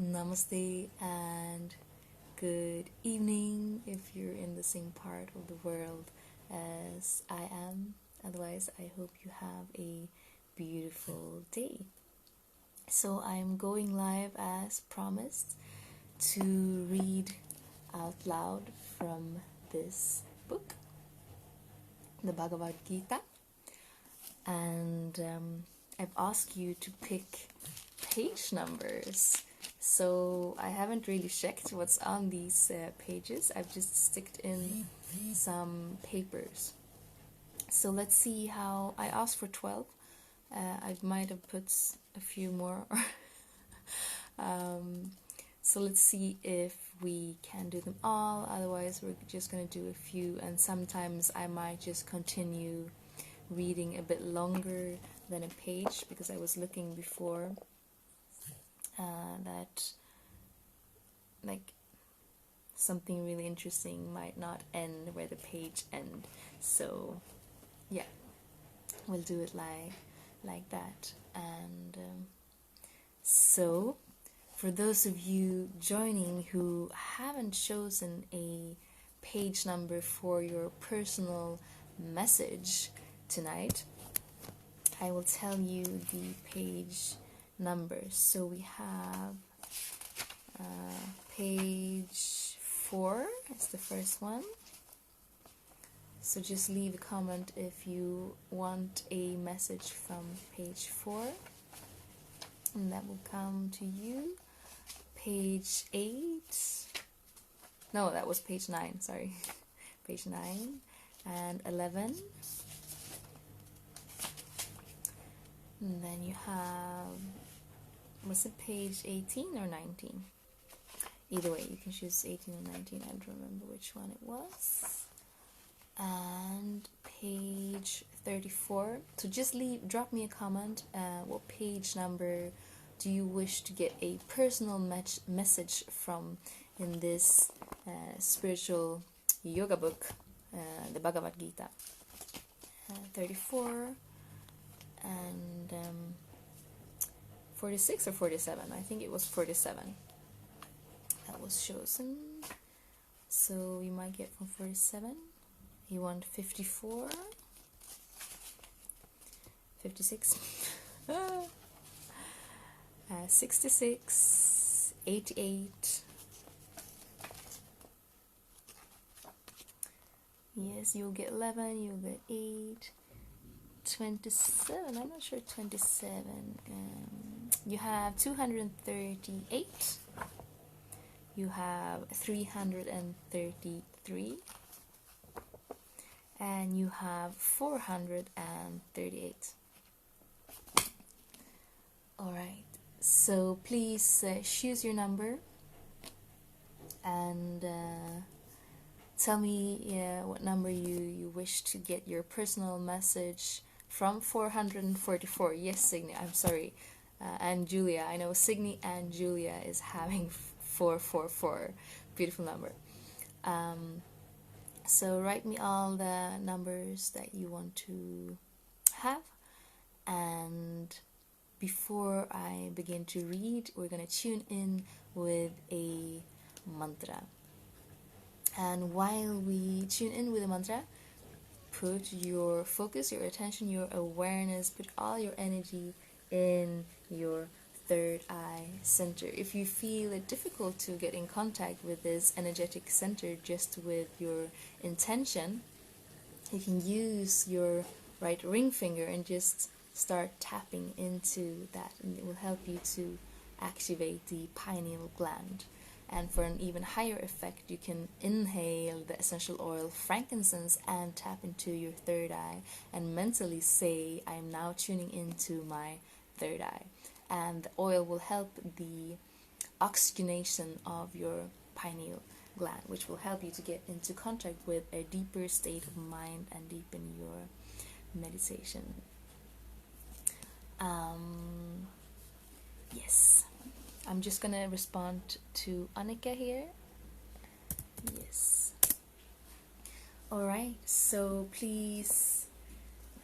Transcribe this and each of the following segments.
Namaste and good evening if you're in the same part of the world as I am. Otherwise, I hope you have a beautiful day. So I'm going live as promised to read out loud from this book, the Bhagavad Gita. And I've asked you to pick page numbers. So I haven't really checked what's on these pages. I've just sticked in some papers. So let's see how I asked for 12. I might have put a few more. So let's see if we can do them all. Otherwise, we're just going to do a few. And sometimes I might just continue reading a bit longer than a page, because I was looking before that like something really interesting might not end where the page end. So yeah, we'll do it like that. And so for those of you joining who haven't chosen a page number for your personal message tonight, I will tell you the page numbers. So we have page 4 is the first one. So just leave a comment if you want a message from page 4, and that will come to you. Page 8, no, that was page 9, sorry. Page 9 and 11. And then you have, was it page 18 or 19? Either way, you can choose 18 or 19. I don't remember which one it was. And page 34. So just drop me a comment. What page number do you wish to get a personal message from in this spiritual yoga book, the Bhagavad Gita? 34 and 46 or 47. I think it was 47 that was chosen. So you might get from 47. You want 54, 56, 66, 88. Yes, you'll get 11, you'll get 8, 27, I'm not sure 27. You have 238. You have 333. And you have 438. Alright, so please choose your number and tell me what number you wish to get your personal message from. 444. Yes, Signy, I'm sorry. And Julia, I know Signy and Julia is having 444. Beautiful number. So write me all the numbers that you want to have. And before I begin to read, we're going to tune in with a mantra. And while we tune in with a mantra, put your focus, your attention, your awareness, put all your energy in your third eye center. If you feel it difficult to get in contact with this energetic center just with your intention, you can use your right ring finger and just start tapping into that, and it will help you to activate the pineal gland. And for an even higher effect, you can inhale the essential oil frankincense and tap into your third eye and mentally say, I am now tuning into my third eye. And the oil will help the oxygenation of your pineal gland, which will help you to get into contact with a deeper state of mind and deepen your meditation. Yes. I'm just gonna respond to Annika here. Yes. Alright, so please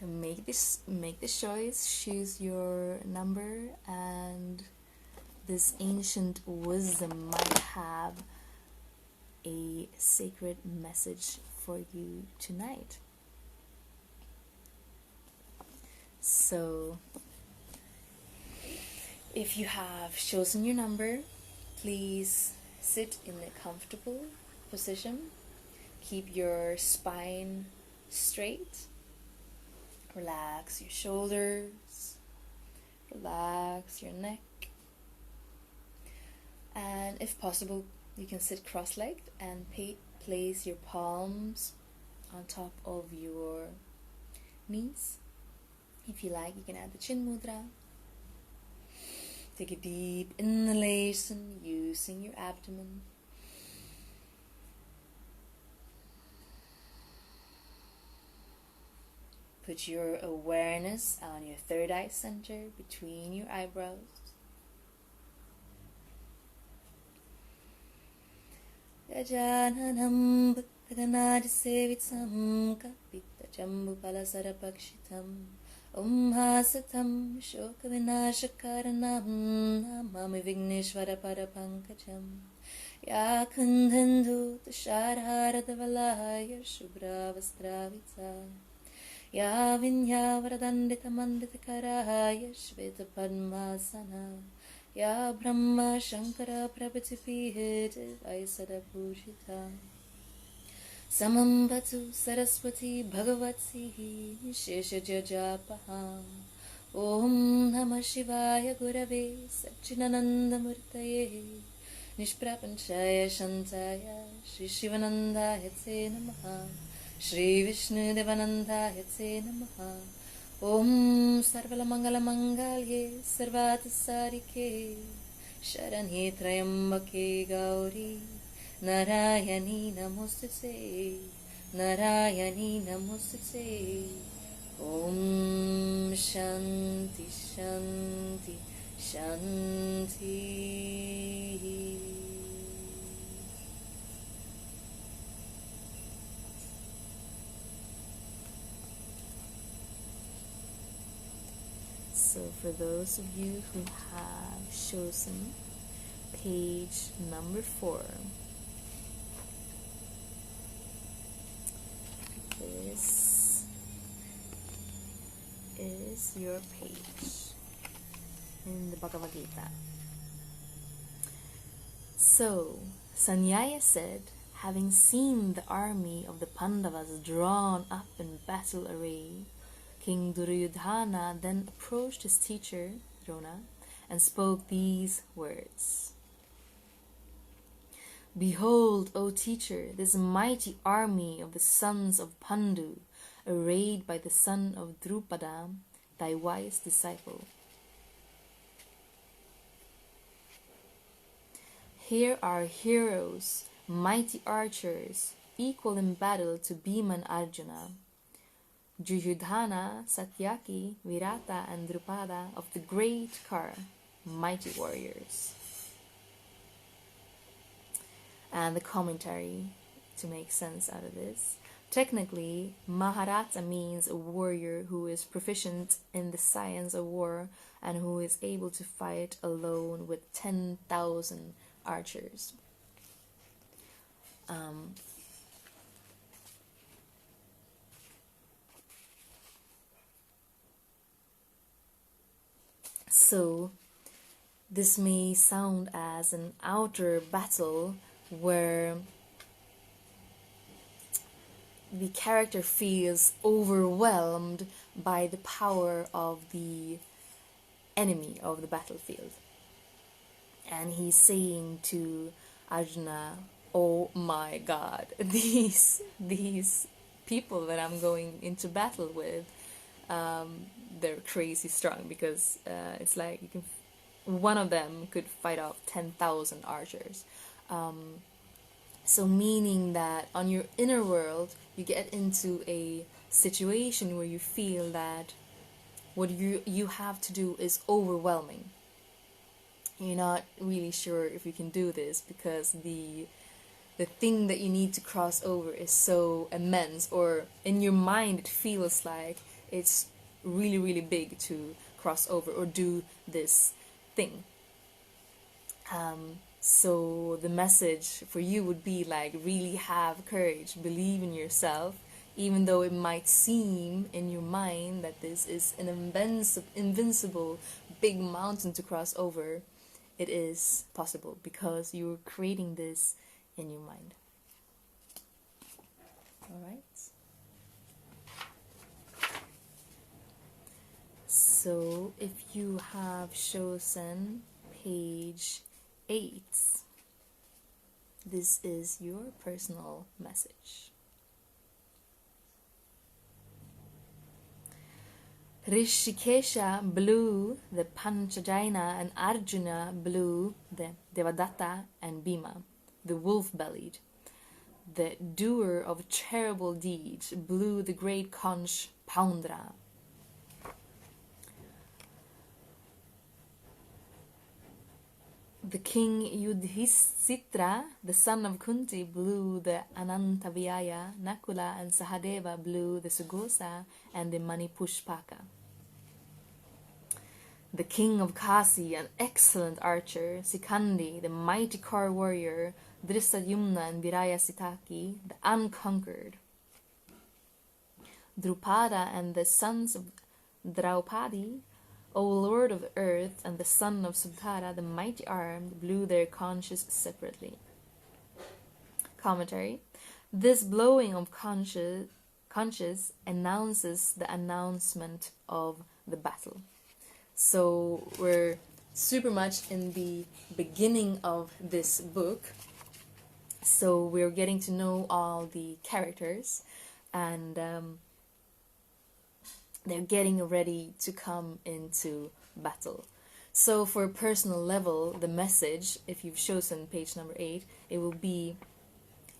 make this choice, choose your number, and this ancient wisdom might have a sacred message for you tonight. So, if you have chosen your number, please sit in a comfortable position. Keep your spine straight. Relax your shoulders. Relax your neck. And if possible, you can sit cross-legged and place your palms on top of your knees. If you like, you can add the chin mudra. Take a deep inhalation using your abdomen. Put your awareness on your third eye center between your eyebrows. Gajananam bhaktaganaji sevitam kapita jambupala sarapakshitam Om hasatam shoka vinashakaranam namami vigneshvara parapankajam Ya kundhandu tushadharadavalaya shubhravastravita Ya vinyavradanditamanditakara shveta padmasana Ya brahma shankara prabhati vaisada pushita Samam bhatu saraswati bhagavati sheshajajapaha Om namah shivaya gurave satchinananda murtaye Nishprapanchaya shantaya Shri Shivanandaya te namaha Shri Vishnu Devanandaya te namaha Om Sarvala Mangala Mangalye Sarvata Sarike Sharanye Trayambake Gauri Narayani Namostute Narayani Namostute Om Shanti Shanti Shanti. So for those of you who have chosen page number 4, this is your page in the Bhagavad Gita. So, Sanjaya said, having seen the army of the Pandavas drawn up in battle array, King Duryodhana then approached his teacher, Drona, and spoke these words. Behold, O teacher, this mighty army of the sons of Pandu, arrayed by the son of Drupada, thy wise disciple. Here are heroes, mighty archers, equal in battle to Bhima and Arjuna, Duryodhana, Satyaki, Virata, and Drupada of the great car, mighty warriors. And the commentary to make sense out of this. Technically, Maharata means a warrior who is proficient in the science of war and who is able to fight alone with 10,000 archers. So, this may sound as an outer battle where the character feels overwhelmed by the power of the enemy of the battlefield. And he's saying to Arjuna, oh my god, these people that I'm going into battle with, they're crazy strong, because it's like one of them could fight off 10,000 archers. So meaning that on your inner world, you get into a situation where you feel that what you have to do is overwhelming. You're not really sure if you can do this because the thing that you need to cross over is so immense, or in your mind it feels like it's really, really big to cross over or do this thing. So the message for you would be like, really have courage, believe in yourself, even though it might seem in your mind that this is an invincible big mountain to cross over. It is possible because you're creating this in your mind. Alright? So if you have chosen page 8, this is your personal message. Rishikesha blew the Panchajana and Arjuna blew the Devadatta and Bhima, the wolf-bellied. The doer of terrible deeds blew the great conch Poundra. The king Yudhisthira, the son of Kunti, blew the Anantavyaya. Nakula and Sahadeva blew the Sugosa and the Manipushpaka. The king of Kasi, an excellent archer, Sikandi, the mighty car warrior, Drishtadyumna and Viraya Sitaki, the unconquered. Drupada and the sons of Draupadi, O Lord of earth, and the son of Subhara, the mighty armed, blew their conches separately. Commentary. This blowing of conches announces the announcement of the battle. So we're super much in the beginning of this book. So we're getting to know all the characters, and they're getting ready to come into battle. So for a personal level, the message, if you've chosen page number 8, it will be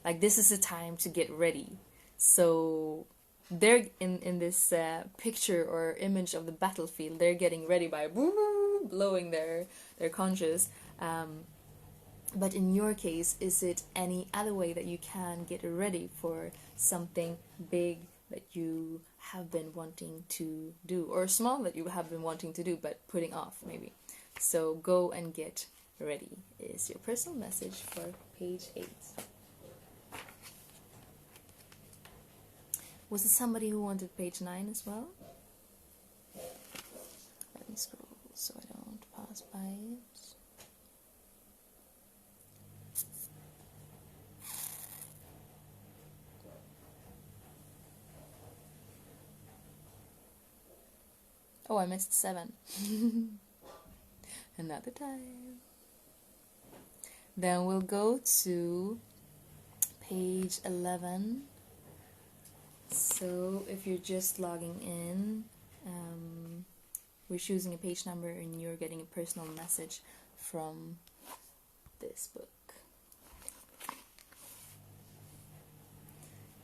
like, this is the time to get ready. So they're in this picture or image of the battlefield, they're getting ready by blowing their conches. But in your case, is it any other way that you can get ready for something big that you have been wanting to do, or small that you have been wanting to do but putting off maybe? So go and get ready is your personal message for page 8. Was it somebody who wanted page 9 as well? Let me scroll so I don't pass by it. Oh, I missed 7. Another time. Then we'll go to page 11. So if you're just logging in, we're choosing a page number and you're getting a personal message from this book.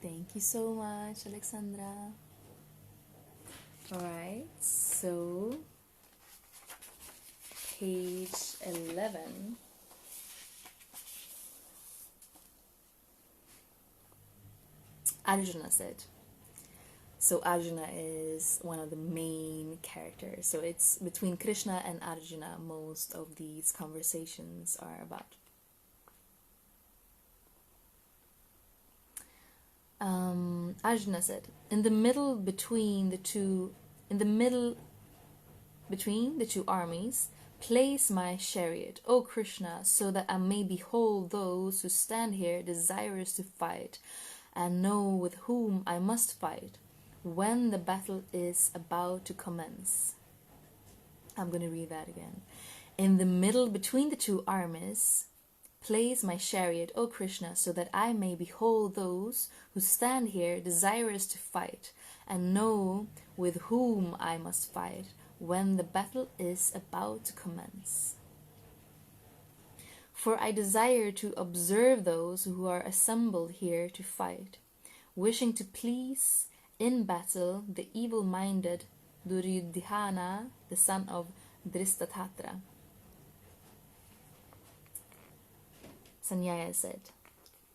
Thank you so much, Alexandra. Alright, so page 11. Arjuna said. So Arjuna is one of the main characters. So it's between Krishna and Arjuna most of these conversations are about. Arjuna said, in the middle between the two armies, place my chariot, O Krishna, so that I may behold those who stand here desirous to fight, and know with whom I must fight when the battle is about to commence. I'm going to read that again. In the middle between the two armies, place my chariot, O Krishna, so that I may behold those who stand here desirous to fight, and know with whom I must fight when the battle is about to commence. For I desire to observe those who are assembled here to fight, wishing to please in battle the evil-minded Duryodhana, the son of Drishtadyumna. Sanjaya said,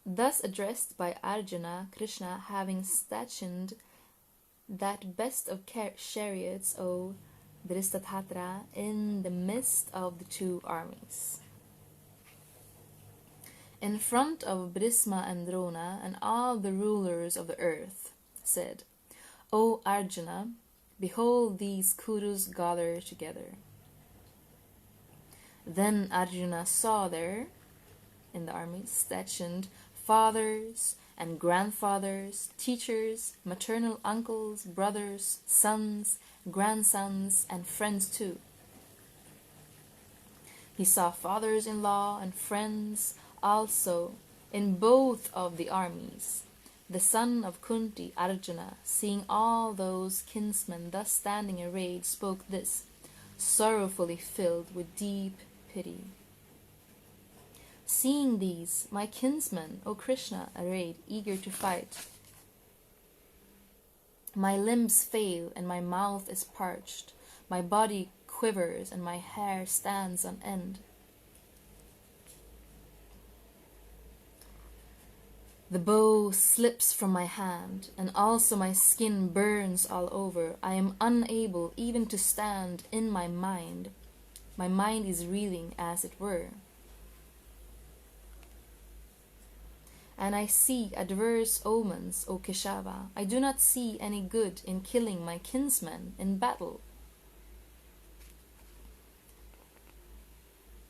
thus addressed by Arjuna, Krishna having stationed that best of chariots, O Drishtadyumna, in the midst of the two armies. in front of Brisma and Drona and all the rulers of the earth, said, O Arjuna, behold these Kurus gather together. Then Arjuna saw there, in the army, stationed fathers and grandfathers, teachers, maternal uncles, brothers, sons, grandsons, and friends too. He saw fathers-in-law and friends also in both of the armies. The son of Kunti, Arjuna, seeing all those kinsmen thus standing arrayed, spoke this, sorrowfully filled with deep pity. Seeing these, my kinsmen, O Krishna, arrayed, eager to fight, my limbs fail and my mouth is parched, my body quivers and my hair stands on end. The bow slips from my hand, and also my skin burns all over. I am unable even to stand in my mind. My mind is reeling, as it were. And I see adverse omens, O Keshava. I do not see any good in killing my kinsmen in battle.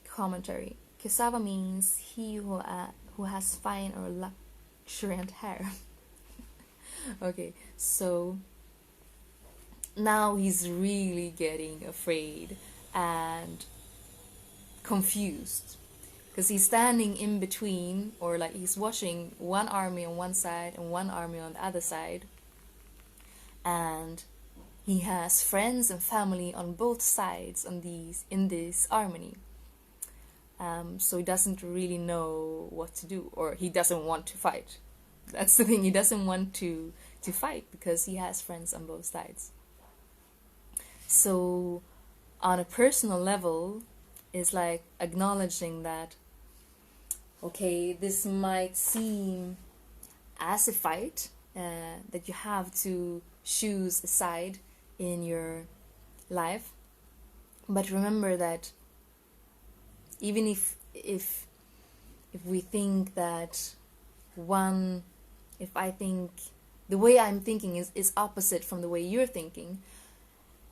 Commentary. Kesava means he who has fine or luxuriant hair. Okay, so now he's really getting afraid and confused, because he's standing in between, or like he's watching one army on one side and one army on the other side, and he has friends and family on both sides in this army. So he doesn't really know what to do, or he doesn't want to fight. That's the thing, he doesn't want to fight because he has friends on both sides. So on a personal level, it's like acknowledging that, okay, this might seem as a fight, that you have to choose a side in your life, but remember that even if we think that if I think the way I'm thinking is opposite from the way you're thinking,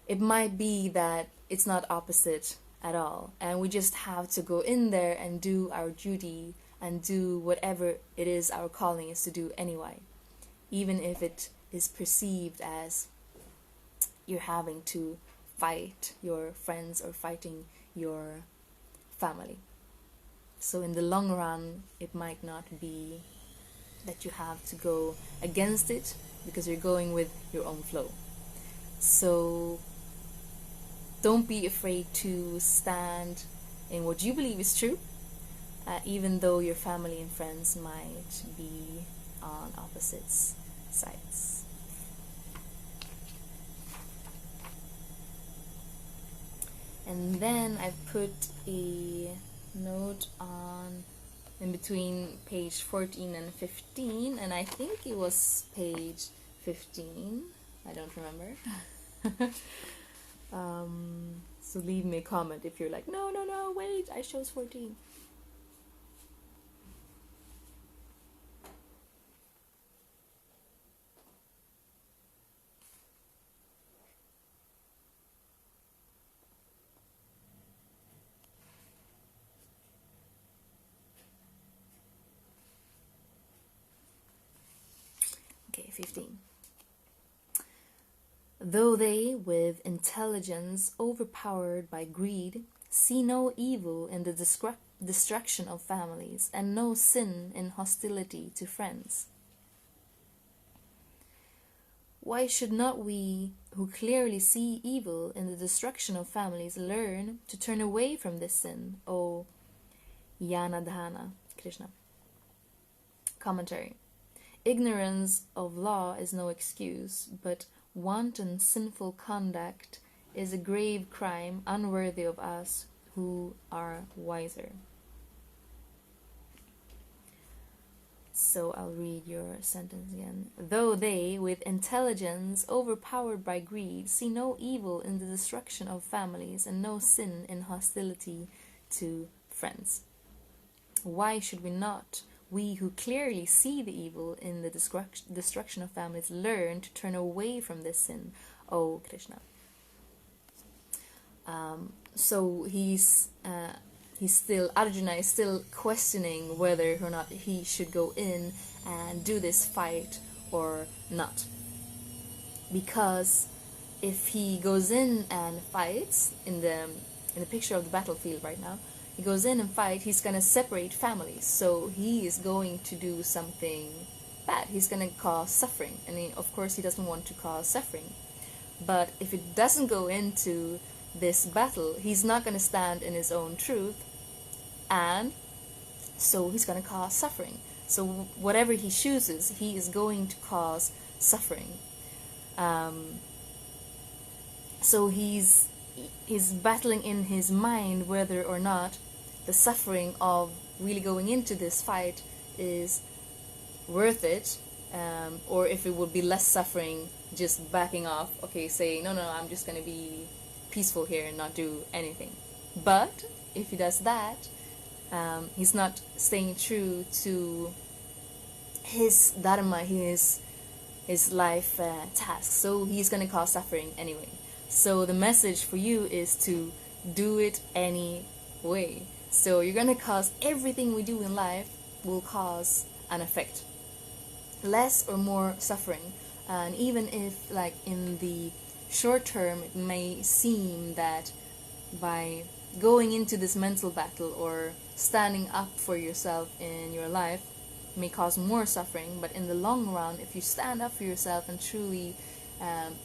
it might be that it's not opposite at all, and we just have to go in there and do our duty and do whatever it is our calling is to do anyway, even if it is perceived as you're having to fight your friends or fighting your family. So in the long run, it might not be that you have to go against it, because you're going with your own flow. So don't be afraid to stand in what you believe is true, even though your family and friends might be on opposite sides. And then I put a note on in between page 14 and 15, and I think it was page 15, I don't remember. So leave me a comment if you're like, no, wait, I chose 14. Okay, 15. Though they, with intelligence overpowered by greed, see no evil in the destruction of families, and no sin in hostility to friends. Why should not we, who clearly see evil in the destruction of families, learn to turn away from this sin, O Yanadhana Krishna? Commentary. Ignorance of law is no excuse, but wanton sinful conduct is a grave crime unworthy of us who are wiser. So I'll read your sentence again. Though they, with intelligence overpowered by greed, see no evil in the destruction of families and no sin in hostility to friends. Why should we not, we who clearly see the evil in the destruction of families, learn to turn away from this sin, O Krishna? So Arjuna is still questioning whether or not he should go in and do this fight or not. Because if he goes in and fights in the picture of the battlefield right now, he goes in and fight, he's going to separate families. So he is going to do something bad. He's going to cause suffering. And of course he doesn't want to cause suffering. But if it doesn't go into this battle, he's not going to stand in his own truth, and so he's going to cause suffering. So whatever he chooses, he is going to cause suffering. So he's battling in his mind whether or not the suffering of really going into this fight is worth it, or if it would be less suffering just backing off, saying no, I'm just going to be peaceful here and not do anything. But if he does that, he's not staying true to his dharma, his life task, so he's going to cause suffering anyway. So the message for you is to do it anyway. So you're going to cause, everything we do in life will cause an effect, less or more suffering. And even if, like, in the short term, it may seem that by going into this mental battle or standing up for yourself in your life may cause more suffering, but in the long run, if you stand up for yourself and truly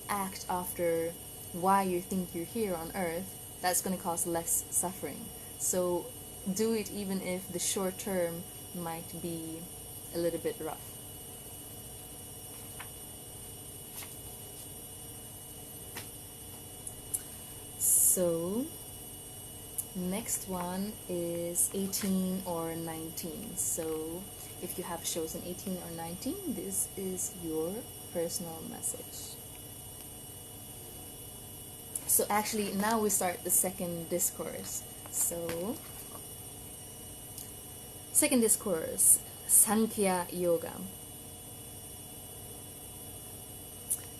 act after why you think you're here on earth, that's going to cause less suffering. So do it even if the short term might be a little bit rough. So next one is 18 or 19. So if you have chosen 18 or 19, this is your personal message. So actually now we start the second discourse. So second discourse, Sankhya Yoga.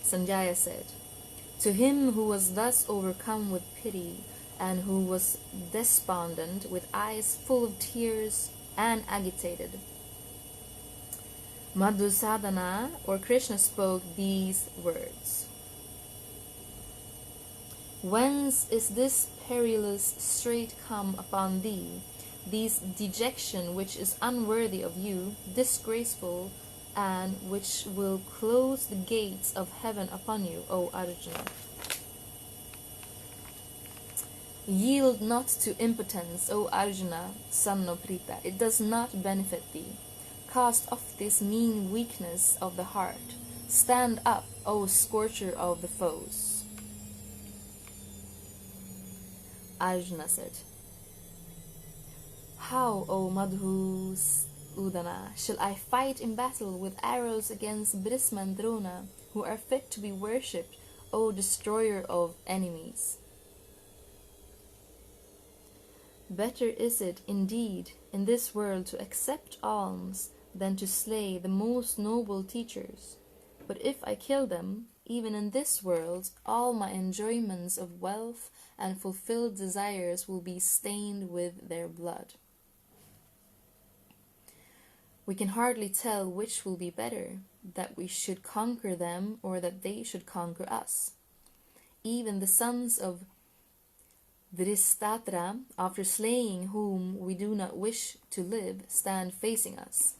Sanjaya said, "To him who was thus overcome with pity and who was despondent, with eyes full of tears and agitated, Madhusadana, or Krishna, spoke these words. Whence is this perilous strait come upon thee, this dejection which is unworthy of you, disgraceful, and which will close the gates of heaven upon you, O Arjuna? Yield not to impotence, O Arjuna, son of Prita. It does not benefit thee. Cast off this mean weakness of the heart. Stand up, O scorcher of the foes." Arjuna said, "How, O Madhusudana, shall I fight in battle with arrows against Bhisma and Drona, who are fit to be worshipped, O destroyer of enemies? Better is it, indeed, in this world to accept alms than to slay the most noble teachers. But if I kill them, even in this world, all my enjoyments of wealth and fulfilled desires will be stained with their blood. We can hardly tell which will be better, that we should conquer them or that they should conquer us. Even the sons of Dhristatra, after slaying whom we do not wish to live, stand facing us.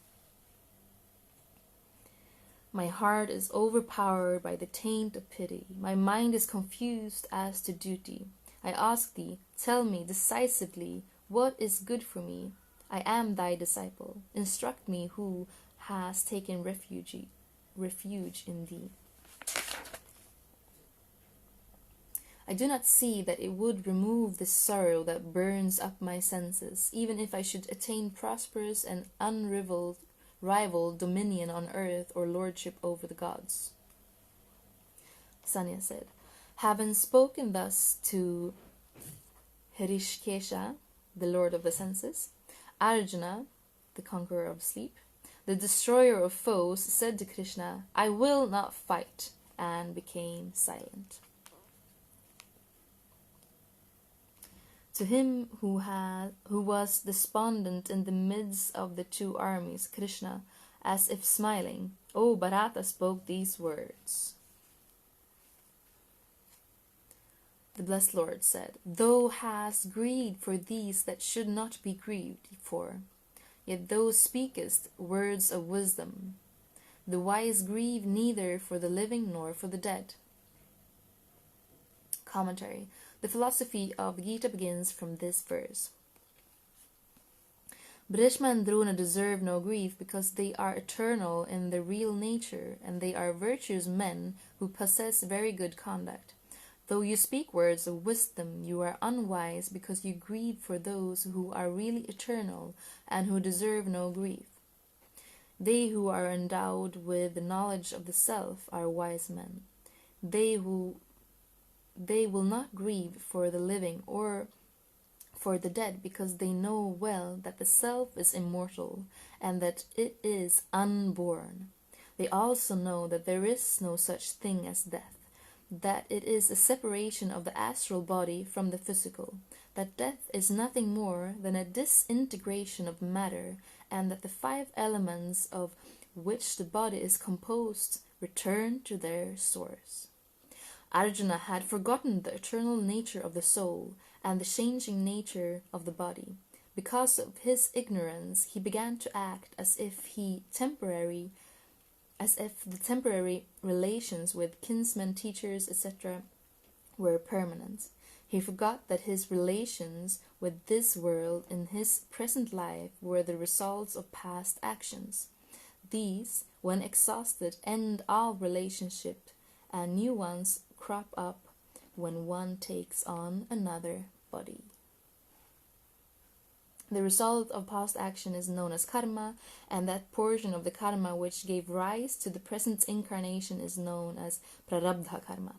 My heart is overpowered by the taint of pity. My mind is confused as to duty. I ask thee, tell me decisively what is good for me. I am thy disciple. Instruct me who has taken refuge in thee. I do not see that it would remove the sorrow that burns up my senses, even if I should attain prosperous and unrivaled dominion on earth or lordship over the gods." Sanya said, "Having spoken thus to Hrishikesha, the lord of the senses, Arjuna, the conqueror of sleep, the destroyer of foes, said to Krishna, "I will not fight," and became silent. To him who was despondent in the midst of the two armies, Krishna, as if smiling, O Bharata, spoke these words. The blessed Lord said, "Thou hast grieved for these that should not be grieved for, yet thou speakest words of wisdom. The wise grieve neither for the living nor for the dead." Commentary. The philosophy of the Gita begins from this verse. Bhishma and Drona deserve no grief because they are eternal in their real nature, and they are virtuous men who possess very good conduct. Though you speak words of wisdom, you are unwise because you grieve for those who are really eternal and who deserve no grief. They who are endowed with the knowledge of the self are wise men. They will not grieve for the living or for the dead because they know well that the self is immortal and that it is unborn. They also know that there is no such thing as death, that it is a separation of the astral body from the physical, that death is nothing more than a disintegration of matter, and that the 5 elements of which the body is composed return to their source. Arjuna had forgotten the eternal nature of the soul and the changing nature of the body. Because of his ignorance, he began to act as if the temporary relations with kinsmen, teachers, etc. were permanent. He forgot that his relations with this world in his present life were the results of past actions. These, when exhausted, end all relationship, and new ones crop up when one takes on another body. The result of past action is known as karma, and that portion of the karma which gave rise to the present incarnation is known as prarabdha karma.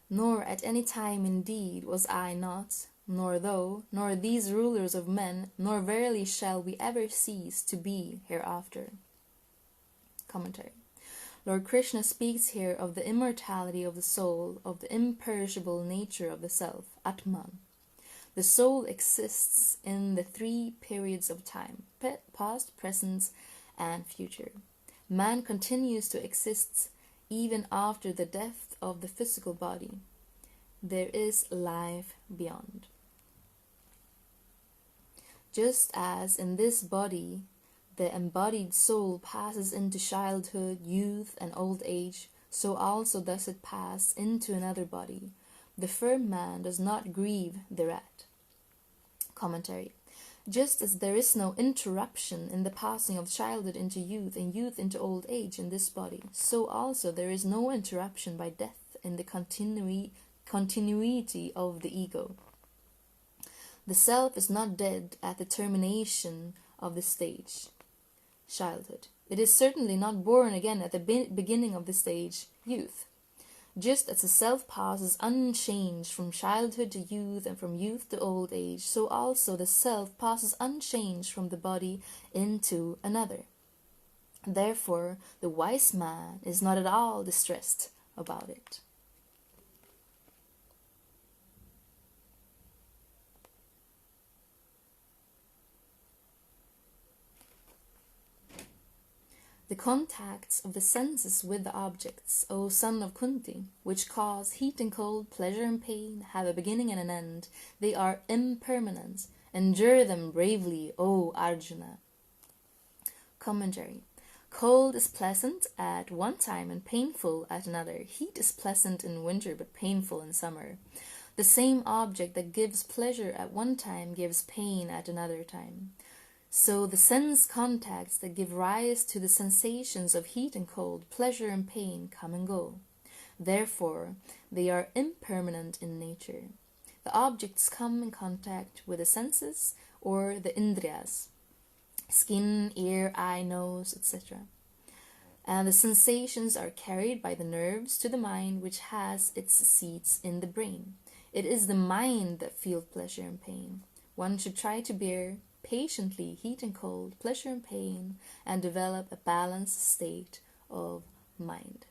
Nor at any time indeed was I not, nor thou, nor these rulers of men, nor verily shall we ever cease to be hereafter. Commentary. Lord Krishna speaks here of the immortality of the soul, of the imperishable nature of the self, Atman. The soul exists in the 3 periods of time, past, present, and future. Man continues to exist even after the death of the physical body. There is life beyond. Just as in this body, the embodied soul passes into childhood, youth, and old age, so also does it pass into another body. The firm man does not grieve thereat. Commentary. Just as there is no interruption in the passing of childhood into youth and youth into old age in this body, so also there is no interruption by death in the continuity of the ego. The self is not dead at the termination of the stage, childhood. It is certainly not born again at the beginning of the stage, youth. Just as the self passes unchanged from childhood to youth and from youth to old age, so also the self passes unchanged from the body into another. Therefore, the wise man is not at all distressed about it. The contacts of the senses with the objects, O son of Kunti, which cause heat and cold, pleasure and pain, have a beginning and an end. They are impermanent. Endure them bravely, O Arjuna. Commentary. Cold is pleasant at one time and painful at another. Heat is pleasant in winter but painful in summer. The same object that gives pleasure at one time gives pain at another time. So the sense contacts that give rise to the sensations of heat and cold, pleasure and pain come and go. Therefore, they are impermanent in nature. The objects come in contact with the senses or the indriyas, skin, ear, eye, nose, etc. And the sensations are carried by the nerves to the mind, which has its seats in the brain. It is the mind that feels pleasure and pain. One should try to bear patiently heat and cold, pleasure and pain, and develop a balanced state of mind.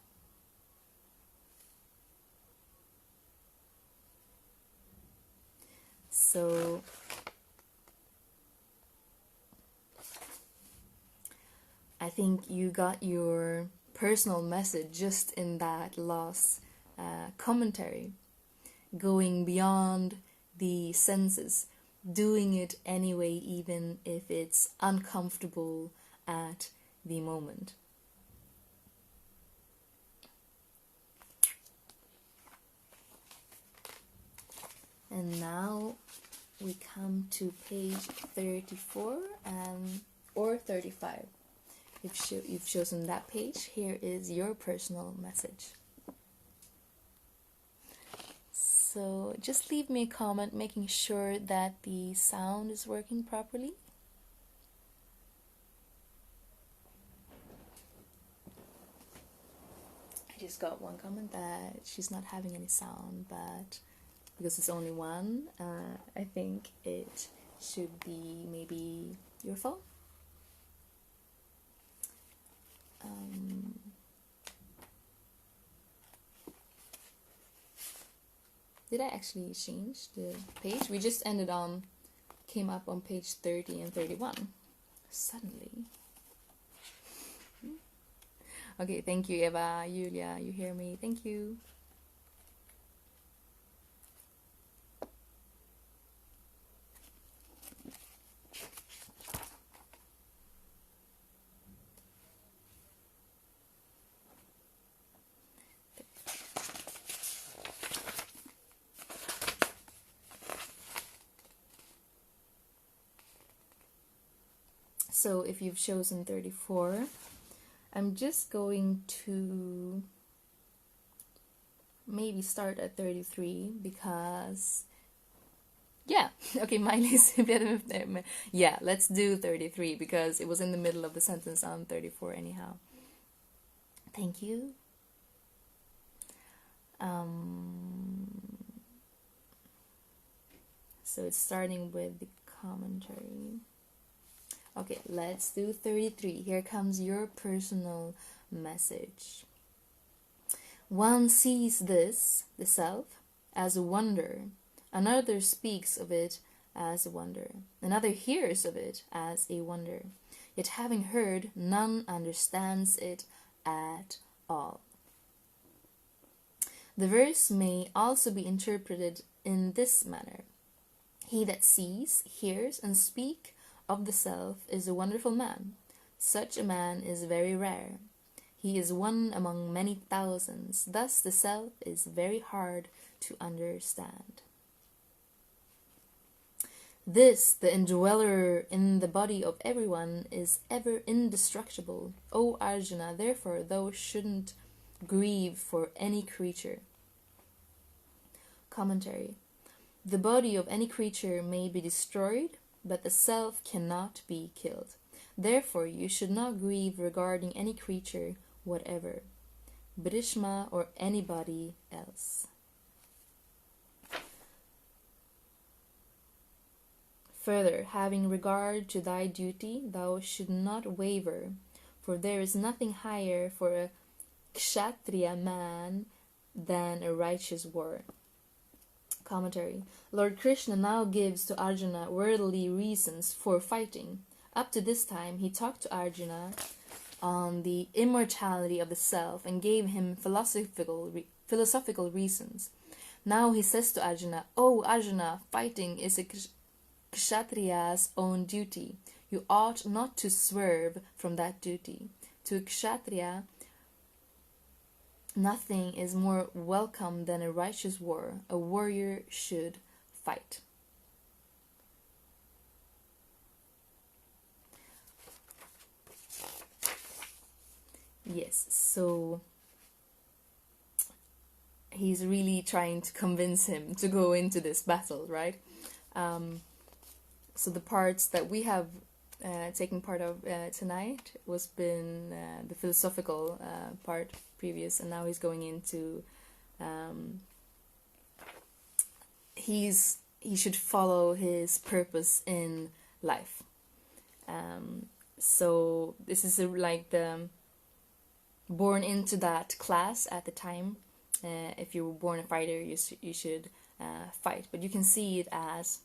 So I think you got your personal message just in that last commentary, going beyond the senses, doing it anyway, even if it's uncomfortable at the moment. And now we come to page 34 or 35. If you've chosen that page, here is your personal message. So just leave me a comment, making sure that the sound is working properly. I just got one comment that she's not having any sound, but because it's only one, I think it should be maybe your phone. Did I actually change the page? We just came up on page 30 and 31. Suddenly. Okay, thank you, Eva, Julia, you hear me? Thank you. So if you've chosen 34, I'm just going to maybe start at 33 because, yeah, okay, Miley's, yeah, let's do 33 because it was in the middle of the sentence on 34 anyhow. Thank you. So it's starting with the commentary. Okay, let's do 33. Here comes your personal message. One sees this, the self, as a wonder. Another speaks of it as a wonder. Another hears of it as a wonder. Yet having heard, none understands it at all. The verse may also be interpreted in this manner. He that sees, hears, and speaks of the self is a wonderful man. Such a man is very rare. He is one among many thousands. Thus the self is very hard to understand. This, the indweller in the body of everyone, is ever indestructible. O Arjuna, therefore thou shouldn't grieve for any creature. Commentary. The body of any creature may be destroyed, but the self cannot be killed. Therefore, you should not grieve regarding any creature whatever, Brishma or anybody else. Further, having regard to thy duty, thou should not waver, for there is nothing higher for a kshatriya man than a righteous war. Commentary. Lord Krishna now gives to Arjuna worldly reasons for fighting. Up to this time, he talked to Arjuna on the immortality of the self and gave him philosophical reasons. Now he says to Arjuna, "O Arjuna, fighting is a kshatriya's own duty. You ought not to swerve from that duty. To a kshatriya, nothing is more welcome than a righteous war. A warrior should fight." Yes, so he's really trying to convince him to go into this battle, right? So the parts that we have taking part of tonight was been the philosophical part previous, and now he's going into he should follow his purpose in life. So this is like the born into that class at the time. If you were born a fighter, you should fight, but you can see it as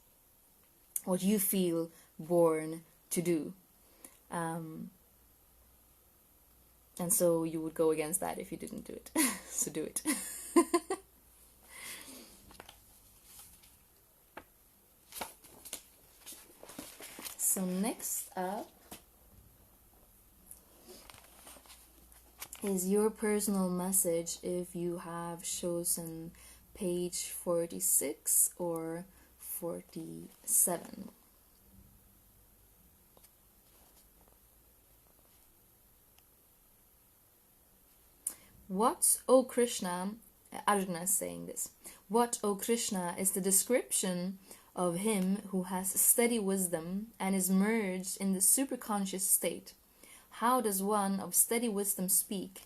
what you feel born to do, and so you would go against that if you didn't do it. So do it. So next up is your personal message if you have chosen page 46 or 47. What, O Krishna, Arjuna is saying this, what, O Krishna, is the description of him who has steady wisdom and is merged in the superconscious state? How does one of steady wisdom speak?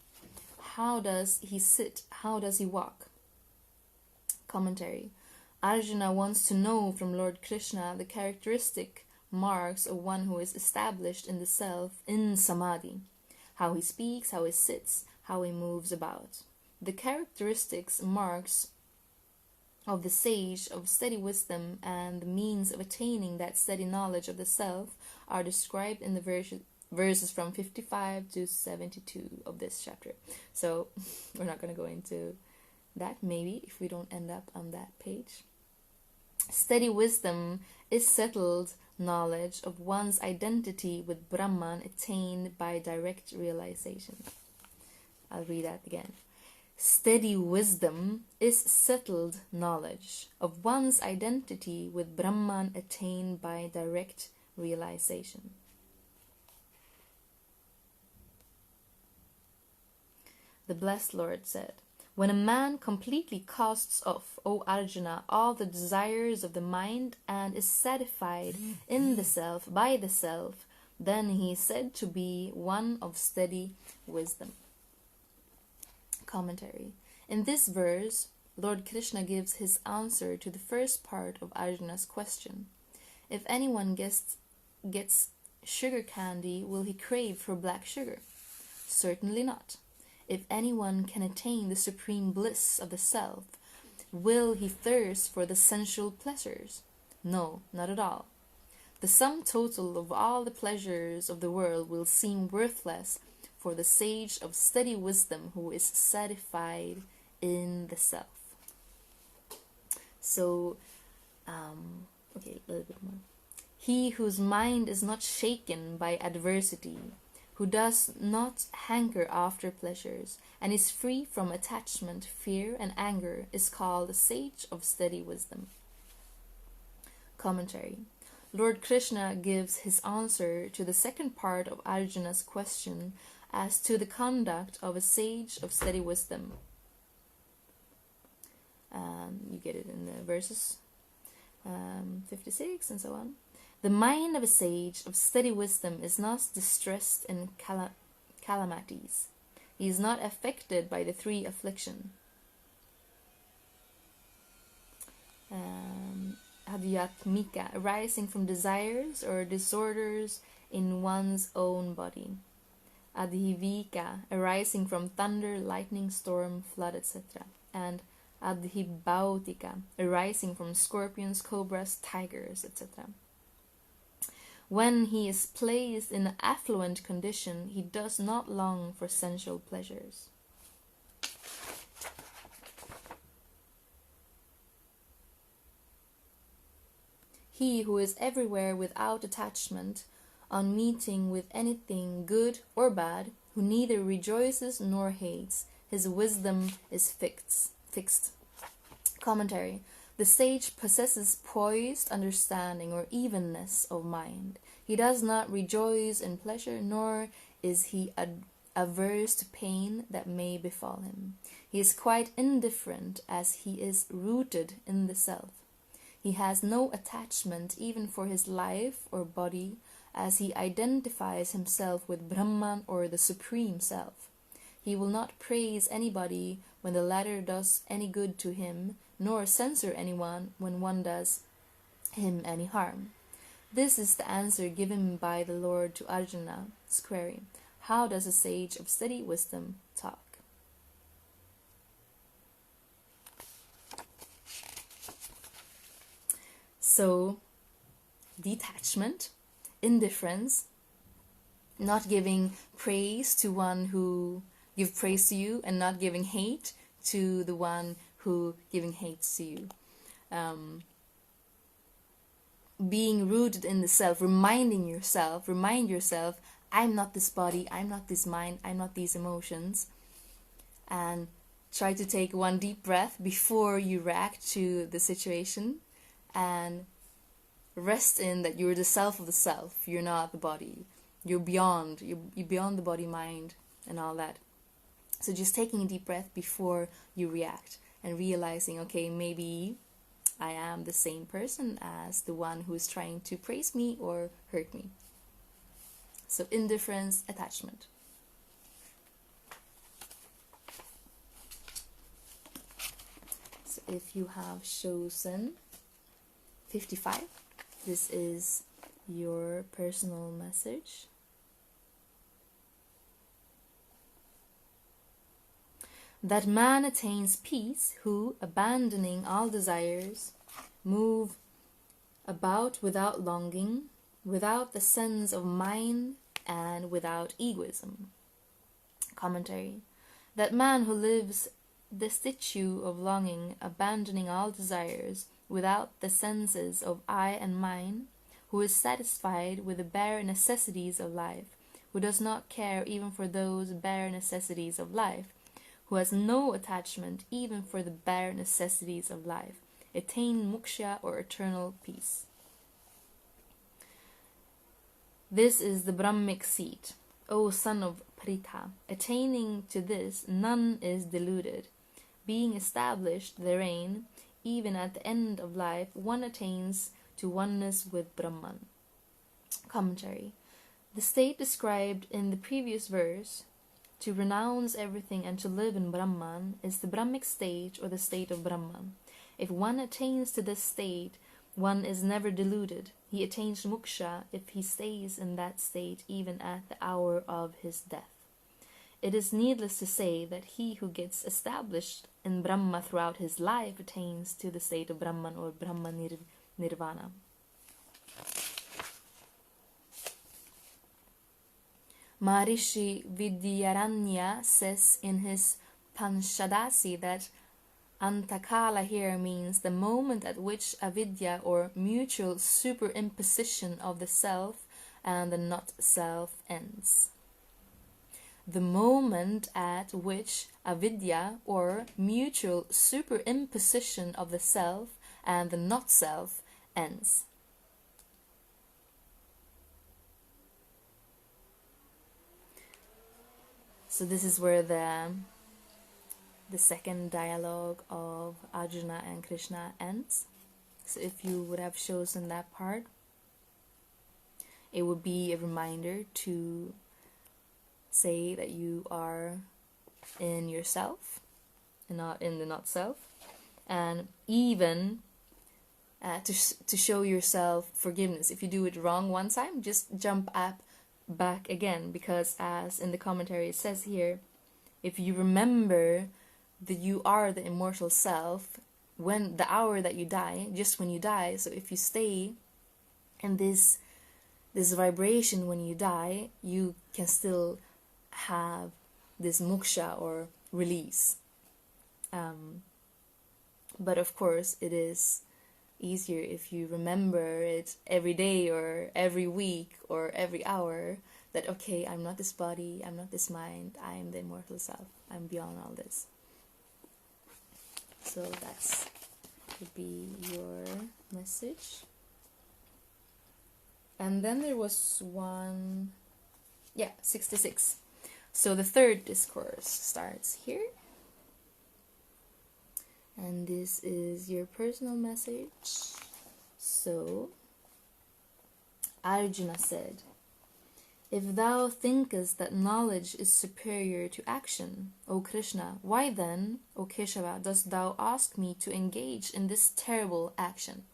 How does he sit? How does he walk? Commentary. Arjuna wants to know from Lord Krishna the characteristic marks of one who is established in the self in samadhi. How he speaks, how he sits, how he moves about. The characteristics, marks of the sage of steady wisdom and the means of attaining that steady knowledge of the self are described in the verses from 55 to 72 of this chapter. So we're not going to go into that, maybe, if we don't end up on that page. Steady wisdom is settled knowledge of one's identity with Brahman attained by direct realization. I'll read that again. Steady wisdom is settled knowledge of one's identity with Brahman attained by direct realization. The blessed Lord said, when a man completely casts off, O Arjuna, all the desires of the mind and is satisfied in the self, by the self, then he is said to be one of steady wisdom. Commentary. In this verse, Lord Krishna gives his answer to the first part of Arjuna's question. If anyone gets sugar candy, will he crave for black sugar? Certainly not. If anyone can attain the supreme bliss of the self, will he thirst for the sensual pleasures? No, not at all. The sum total of all the pleasures of the world will seem worthless for the sage of steady wisdom who is satisfied in the self. So, okay, a little bit more. He whose mind is not shaken by adversity, who does not hanker after pleasures, and is free from attachment, fear, and anger, is called a sage of steady wisdom. Commentary. Lord Krishna gives his answer to the second part of Arjuna's question as to the conduct of a sage of steady wisdom. You get it in the verses 56 and so on. The mind of a sage of steady wisdom is not distressed in calamities. He is not affected by the three afflictions. Adhyatmika, arising from desires or disorders in one's own body. Adhivika, arising from thunder, lightning, storm, flood, etc. And Adhibautika, arising from scorpions, cobras, tigers, etc. When he is placed in an affluent condition, he does not long for sensual pleasures. He who is everywhere without attachment, on meeting with anything good or bad, who neither rejoices nor hates, his wisdom is fixed. Commentary. The sage possesses poised understanding or evenness of mind. He does not rejoice in pleasure, nor is he averse to pain that may befall him. He is quite indifferent as he is rooted in the self. He has no attachment even for his life or body, as he identifies himself with Brahman or the Supreme Self. He will not praise anybody when the latter does any good to him, nor censor anyone when one does him any harm. This is the answer given by the Lord to Arjuna's query. How does a sage of steady wisdom talk? So, detachment, indifference, not giving praise to one who gives praise to you, and not giving hate to the one who giving hate to you. Being rooted in the self, remind yourself, I'm not this body, I'm not this mind, I'm not these emotions. And try to take one deep breath before you react to the situation, and rest in that you're the self of the self. You're not the body. You're beyond the body, mind, and all that. So just taking a deep breath before you react, and realizing, okay, maybe I am the same person as the one who is trying to praise me or hurt me. So indifference, attachment. So if you have chosen 55, this is your personal message. That man attains peace who, abandoning all desires, move about without longing, without the sense of mind, and without egoism. Commentary. That man who lives destitute of longing, abandoning all desires, without the senses of I and mine, who is satisfied with the bare necessities of life, who does not care even for those bare necessities of life, who has no attachment even for the bare necessities of life, attain moksha or eternal peace. This is the Brahmic seat, O son of Pritha. Attaining to this, none is deluded. Being established therein, even at the end of life, one attains to oneness with Brahman. Commentary. The state described in the previous verse, to renounce everything and to live in Brahman, is the Brahmic state or the state of Brahman. If one attains to this state, one is never deluded. He attains moksha if he stays in that state even at the hour of his death. It is needless to say that he who gets established in Brahma throughout his life attains to the state of Brahman or Brahma Nirvana. Maharishi Vidyaranya says in his Panchadasi that Antakala here means the moment at which avidya or mutual superimposition of the self and the not-self ends. The moment at which avidya or mutual superimposition of the self and the not-self ends. So this is where the second dialogue of Arjuna and Krishna ends. So if you would have chosen that part, it would be a reminder to say that you are in yourself and not in the not-self, and even to show yourself forgiveness. If you do it wrong one time, just jump up back again, because as in the commentary it says here, if you remember that you are the immortal self when the hour that you die, just when you die, so if you stay in this vibration when you die, you can still have this moksha or release. But of course it is easier if you remember it every day or every week or every hour, that okay, I'm not this body, I'm not this mind, I am the immortal self, I'm beyond all this. So that's would be your message. And then there was one, 66. So the third discourse starts here. And this is your personal message. So, Arjuna said, "If thou thinkest that knowledge is superior to action, O Krishna, why then, O Keshava, dost thou ask me to engage in this terrible action?"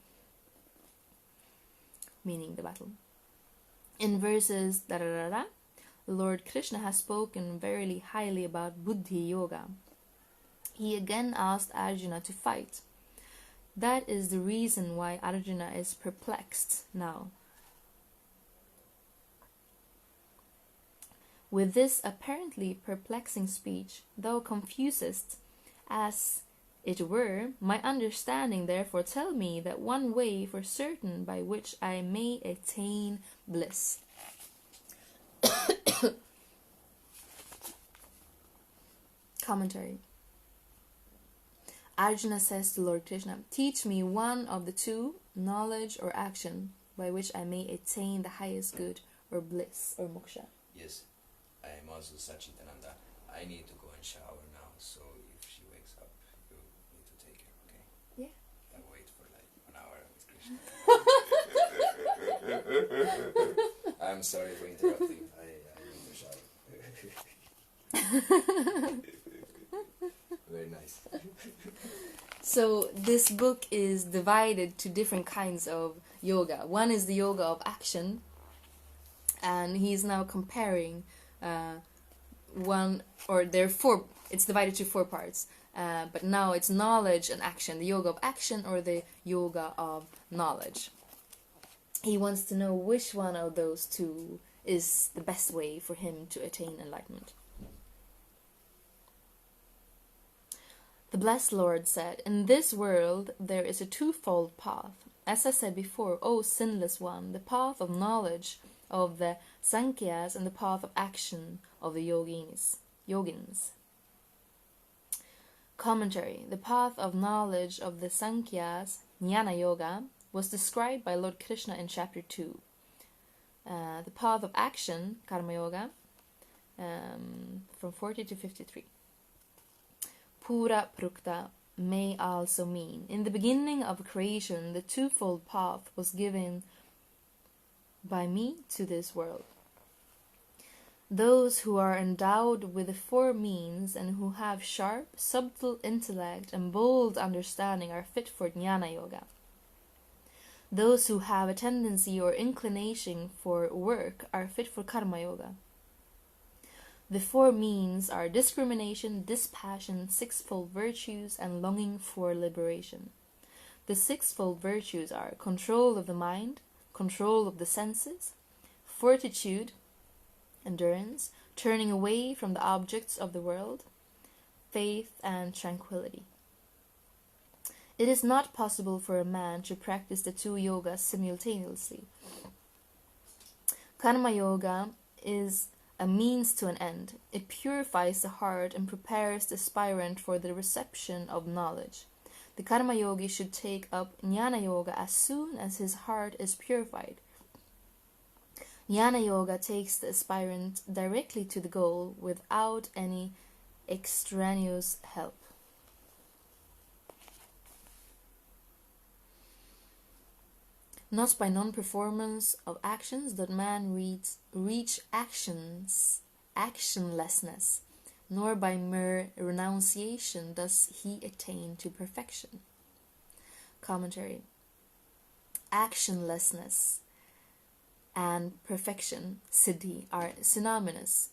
Meaning the battle. In verses Lord Krishna has spoken very highly about Buddhi Yoga. He again asked Arjuna to fight. That is the reason why Arjuna is perplexed now. With this apparently perplexing speech, thou confusest, as it were, my understanding. Therefore tell me that one way for certain by which I may attain bliss. Commentary. Arjuna says to Lord Krishna, "Teach me one of the two, knowledge or action, by which I may attain the highest good or bliss or moksha." Yes, I am also Sachitananda. I need to go and shower now, so if she wakes up, you need to take her, okay? Yeah. I'll wait for like 1 hour with Krishna. I'm sorry for interrupting. I need to shower. Very nice. So this book is divided to different kinds of yoga. One is the yoga of action, and he's now comparing it's divided to 4 parts, but now it's knowledge and action, the yoga of action or the yoga of knowledge. He wants to know which one of those two is the best way for him to attain enlightenment. The blessed Lord said, "In this world there is a twofold path. As I said before, O sinless one, the path of knowledge of the Sankhya's and the path of action of the yogins. Commentary. The path of knowledge of the Sankhya's, Jnana Yoga, was described by Lord Krishna in chapter 2. The path of action, Karma Yoga, from 40 to 53. Pura Prukta may also mean, in the beginning of creation, the twofold path was given by me to this world. Those who are endowed with the 4 means and who have sharp, subtle intellect and bold understanding are fit for Jnana Yoga. Those who have a tendency or inclination for work are fit for Karma Yoga. The 4 means are discrimination, dispassion, 6-fold virtues, and longing for liberation. The 6-fold virtues are control of the mind, control of the senses, fortitude, endurance, turning away from the objects of the world, faith, and tranquility. It is not possible for a man to practice the 2 yogas simultaneously. Karma Yoga is a means to an end. It purifies the heart and prepares the aspirant for the reception of knowledge. The Karma Yogi should take up Jnana Yoga as soon as his heart is purified. Jnana Yoga takes the aspirant directly to the goal without any extraneous help. Not by non-performance of actions does man reach actionlessness, nor by mere renunciation does he attain to perfection. Commentary. Actionlessness and perfection, siddhi, are synonymous.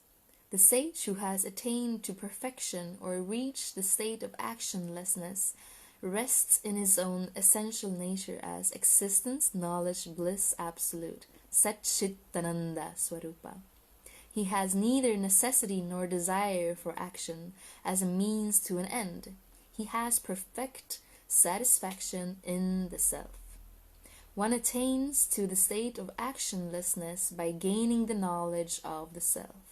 The sage who has attained to perfection or reached the state of actionlessness rests in his own essential nature as existence, knowledge, bliss, absolute, Satchitananda Swarupa. He has neither necessity nor desire for action as a means to an end. He has perfect satisfaction in the self. One attains to the state of actionlessness by gaining the knowledge of the self.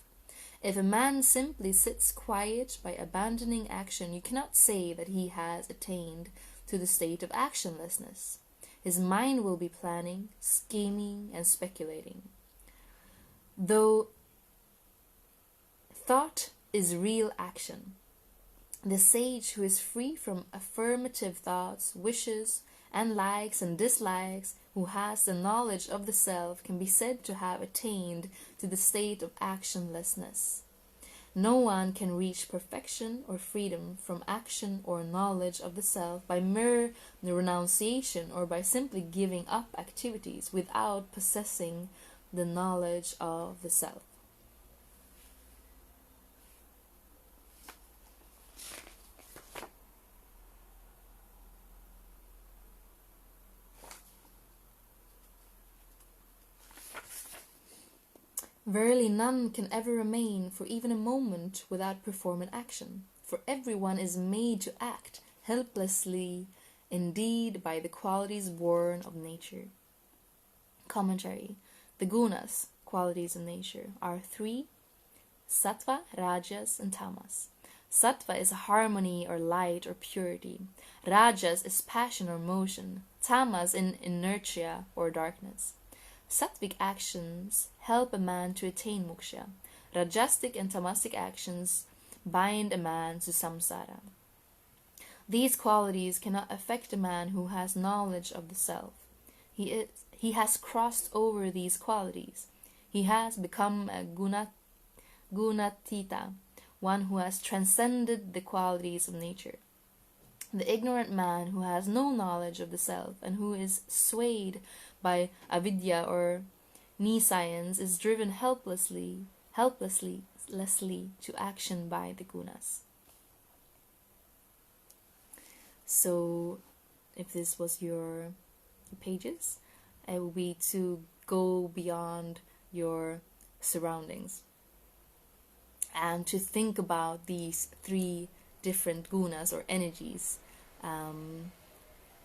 If a man simply sits quiet by abandoning action, you cannot say that he has attained to the state of actionlessness. His mind will be planning, scheming, and speculating. Though thought is real action, the sage who is free from affirmative thoughts, wishes, and likes and dislikes who has the knowledge of the self can be said to have attained to the state of actionlessness. No one can reach perfection or freedom from action or knowledge of the self by mere renunciation or by simply giving up activities without possessing the knowledge of the self. Verily none can ever remain for even a moment without performing action, for everyone is made to act helplessly indeed by the qualities born of nature. Commentary. The gunas, qualities of nature, are three: sattva, rajas, and tamas. Sattva is harmony or light or purity. Rajas is passion or motion. Tamas in inertia or darkness. Sattvic actions help a man to attain moksha. Rajastic and tamasic actions bind a man to samsara. These qualities cannot affect a man who has knowledge of the self. He has crossed over these qualities. He has become a gunatita, one who has transcended the qualities of nature. The ignorant man who has no knowledge of the self and who is swayed by avidya or nescience is driven helplessly to action by the gunas. So, if this was your pages, it would be to go beyond your surroundings and to think about these three different gunas or energies.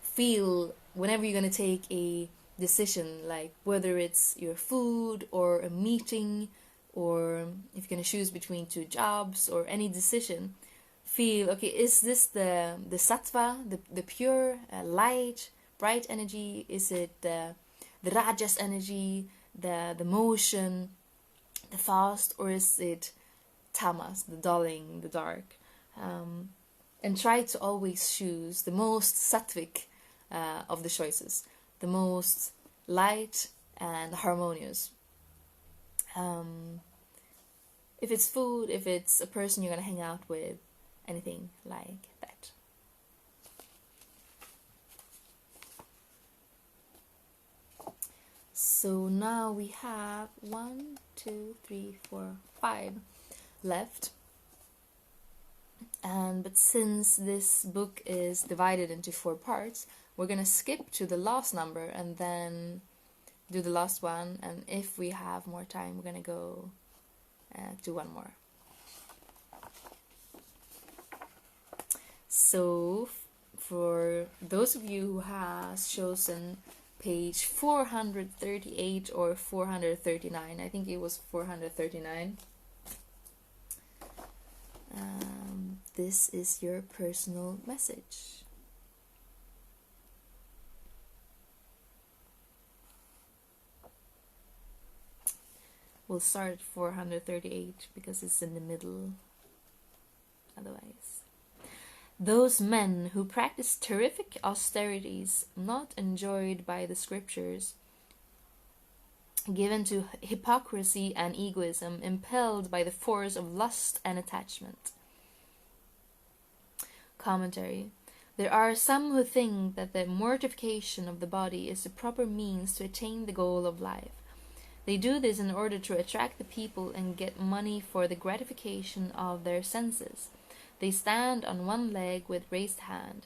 Feel whenever you're going to take a decision, like whether it's your food or a meeting, or if you're going to choose between two jobs or any decision, feel, okay, is this the sattva, the pure light, bright energy? Is it the rajas energy, the motion, the fast, or is it tamas, the dulling, the dark? And try to always choose the most sattvic of the choices, the most light and harmonious. If it's food, if it's a person you're going to hang out with, anything like that. So now we have 1, 2, 3, 4, 5 left. But since this book is divided into 4 parts, we're going to skip to the last number and then do the last one. And if we have more time, we're going to go to one more. So, for those of you who has chosen page 438 or 439, I think it was 439, this is your personal message. We'll start at 438 because it's in the middle otherwise. Those men who practice terrific austerities not enjoyed by the scriptures, given to hypocrisy and egoism, impelled by the force of lust and attachment. Commentary. There are some who think that the mortification of the body is the proper means to attain the goal of life. They do this in order to attract the people and get money for the gratification of their senses. They stand on one leg with raised hand.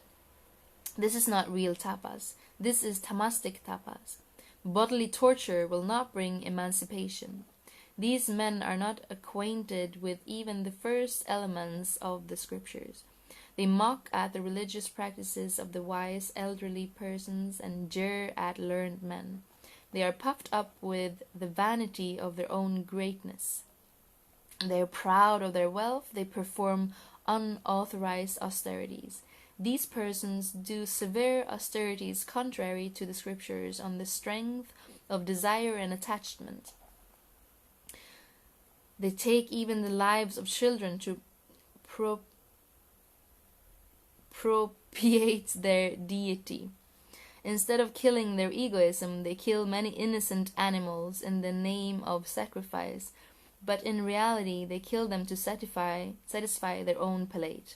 This is not real tapas. This is tamastic tapas. Bodily torture will not bring emancipation. These men are not acquainted with even the first elements of the scriptures. They mock at the religious practices of the wise elderly persons and jeer at learned men. They are puffed up with the vanity of their own greatness. They are proud of their wealth. They perform unauthorized austerities. These persons do severe austerities contrary to the scriptures on the strength of desire and attachment. They take even the lives of children to propitiate their deity. Instead of killing their egoism, they kill many innocent animals in the name of sacrifice, but in reality they kill them to satisfy their own palate.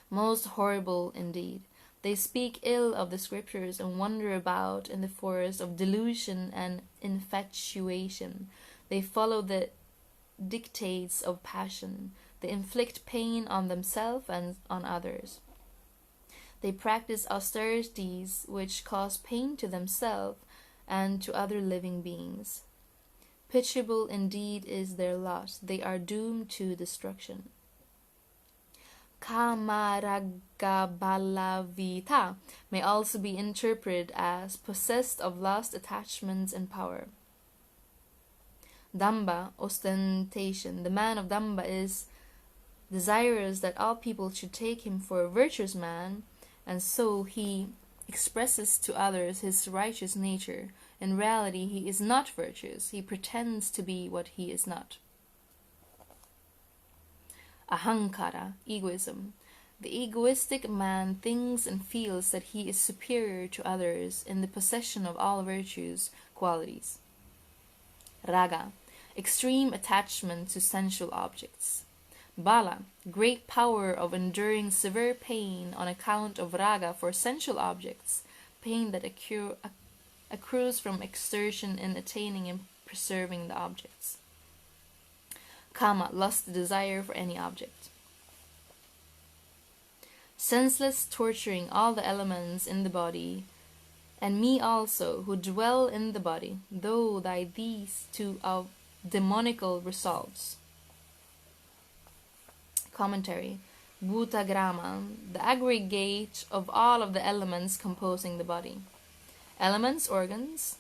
Most horrible indeed. They speak ill of the scriptures and wander about in the forest of delusion and infatuation. They follow the dictates of passion. They inflict pain on themselves and on others. They practice austerities which cause pain to themselves and to other living beings. Pitiable indeed is their lot. They are doomed to destruction. Kamaragabalavita may also be interpreted as possessed of lust, attachments, and power. Damba, ostentation. The man of Damba is desirous that all people should take him for a virtuous man, and so he expresses to others his righteous nature. In reality, he is not virtuous. He pretends to be what he is not. Ahankara, egoism. The egoistic man thinks and feels that he is superior to others in the possession of all virtues, qualities. Raga, extreme attachment to sensual objects. Bala, great power of enduring severe pain on account of raga for sensual objects, pain that accrues from exertion in attaining and preserving the objects. Kama, lust, the desire for any object. Senseless, torturing all the elements in the body, and me also, who dwell in the body, though these two are demonical results. Commentary. Bhutagrama, the aggregate of all of the elements composing the body. Elements, organs.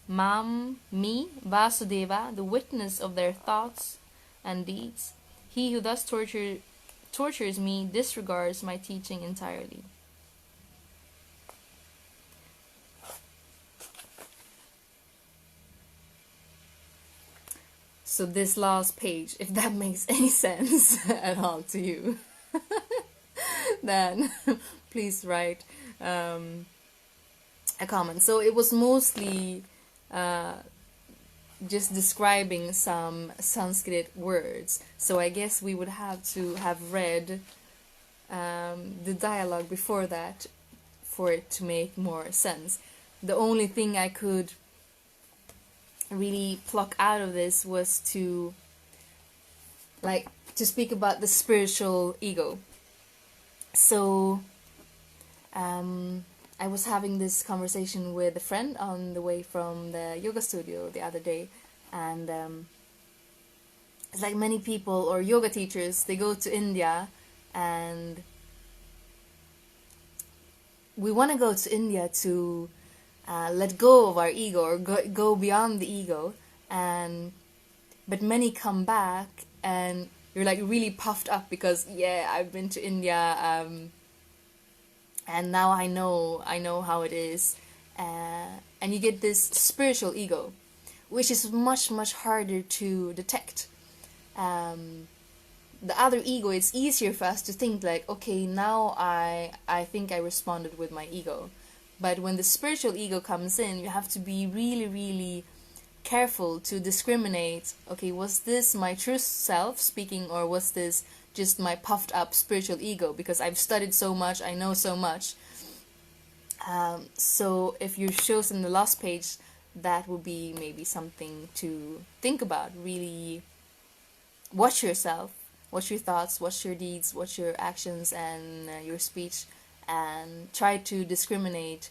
Mam, me, Vasudeva, the witness of their thoughts and deeds. He who thus tortures me disregards my teaching entirely. So this last page, if that makes any sense at all to you, then please write a comment. So it was mostly just describing some Sanskrit words. So I guess we would have to have read the dialogue before that for it to make more sense. The only thing I could really pluck out of this was to speak about the spiritual ego. So I was having this conversation with a friend on the way from the yoga studio the other day, and it's like many people or yoga teachers, they go to India, and we want to go to India to let go of our ego or go beyond the ego, but many come back and you're like really puffed up because I've been to India and now I know how it is, and you get this spiritual ego, which is much harder to detect. The other ego, it's easier for us to think like, okay, now I think I responded with my ego. But when the spiritual ego comes in, you have to be really careful to discriminate, okay, was this my true self speaking, or was this just my puffed up spiritual ego, because I've studied so much, I know so much. So if you shows in the last page, that would be maybe something to think about. Really watch yourself, watch your thoughts, watch your deeds, watch your actions and your speech, and try to discriminate,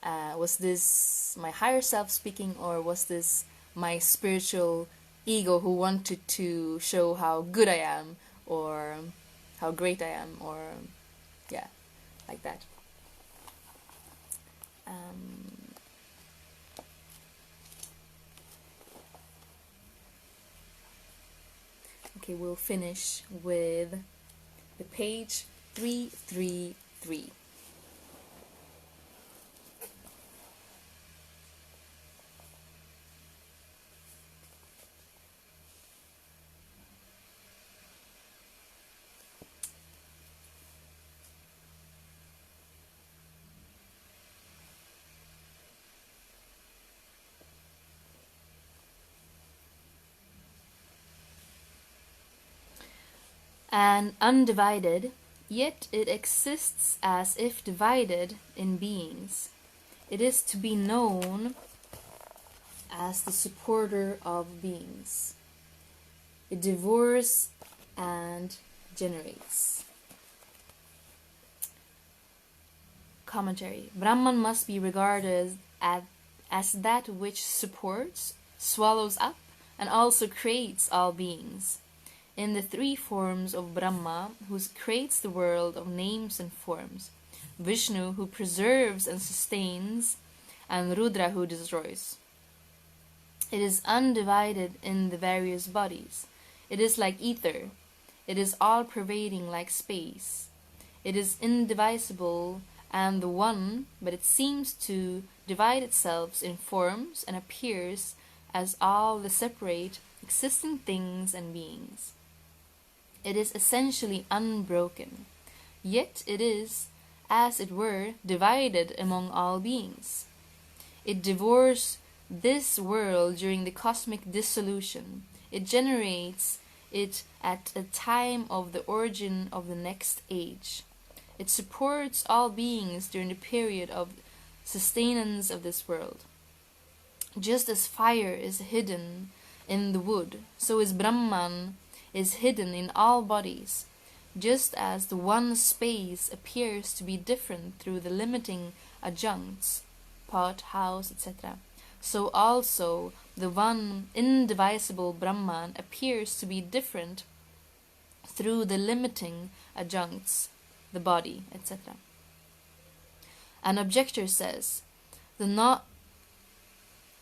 was this my higher self speaking, or was this my spiritual ego who wanted to show how good I am or how great I am, or like that. Okay, we'll finish with the page 333. and undivided, yet it exists as if divided in beings. It is to be known as the supporter of beings. It devours and generates. Commentary. Brahman must be regarded as that which supports, swallows up, and also creates all beings. In the three forms of Brahma, who creates the world of names and forms, Vishnu, who preserves and sustains, and Rudra, who destroys. It is undivided in the various bodies. It is like ether. It is all-pervading like space. It is indivisible and the one, but it seems to divide itself in forms and appears as all the separate existing things and beings. It is essentially unbroken, yet it is, as it were, divided among all beings. It devours this world during the cosmic dissolution. It generates it at a time of the origin of the next age. It supports all beings during the period of sustenance of this world. Just as fire is hidden in the wood, so is Brahman is hidden in all bodies. Just as the one space appears to be different through the limiting adjuncts, pot, house, etc., so also the one indivisible Brahman appears to be different through the limiting adjuncts, the body, etc. An objector says, the not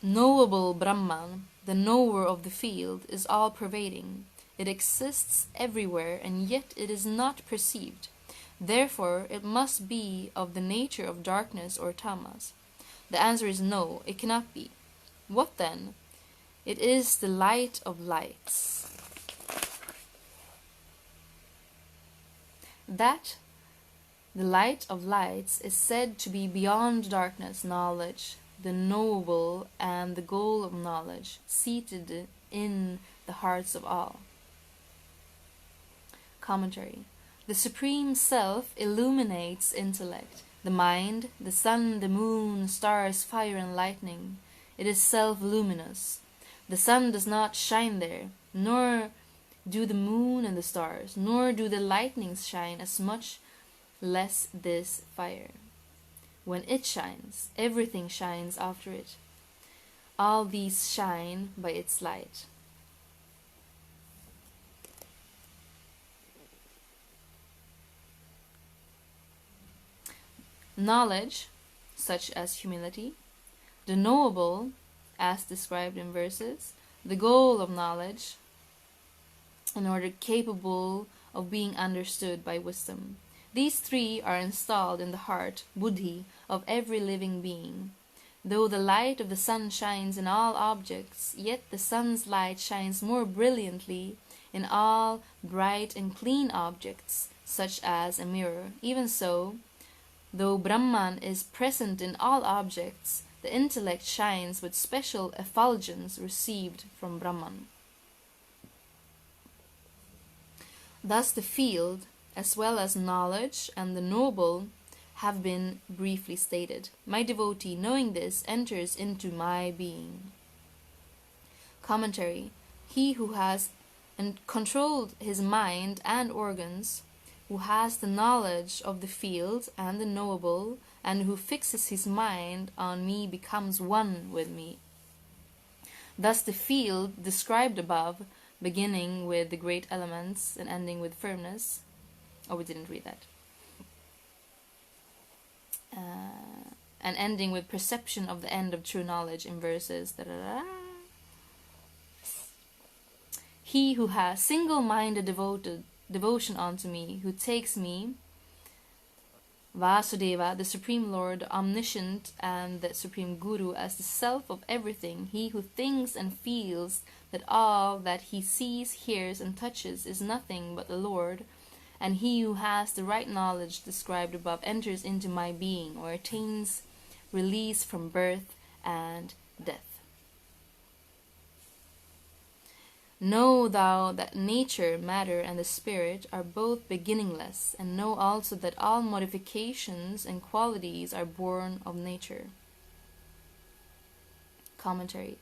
knowable Brahman, the knower of the field, is all-pervading. It exists everywhere, and yet it is not perceived. Therefore, it must be of the nature of darkness or tamas. The answer is no, it cannot be. What then? It is the light of lights. That the light of lights is said to be beyond darkness, knowledge, the knowable and the goal of knowledge, seated in the hearts of all. Commentary. The Supreme Self illuminates intellect, the mind, the sun, the moon, stars, fire, and lightning. It is self-luminous. The sun does not shine there, nor do the moon and the stars, nor do the lightnings shine, as much less this fire. When it shines, everything shines after it. All these shine by its light. Knowledge, such as humility, the knowable, as described in verses, the goal of knowledge, in order capable of being understood by wisdom. These three are installed in the heart, buddhi, of every living being. Though the light of the sun shines in all objects, yet the sun's light shines more brilliantly in all bright and clean objects, such as a mirror. Even so, though Brahman is present in all objects, the intellect shines with special effulgence received from Brahman. Thus the field, as well as knowledge and the noble, have been briefly stated. My devotee, knowing this, enters into my being. Commentary. He who has controlled his mind and organs, who has the knowledge of the field and the knowable, and who fixes his mind on me, becomes one with me. Thus the field described above, beginning with the great elements and ending with firmness. Oh, we didn't read that. And ending with perception of the end of true knowledge in verses. He who has single-minded devotion unto me, who takes me, Vasudeva, the Supreme Lord, omniscient, and the Supreme Guru, as the self of everything, he who thinks and feels that all that he sees, hears, and touches is nothing but the Lord, and he who has the right knowledge described above enters into my being, or attains release from birth and death. Know thou that nature, matter, and the spirit are both beginningless, and know also that all modifications and qualities are born of nature. Commentary.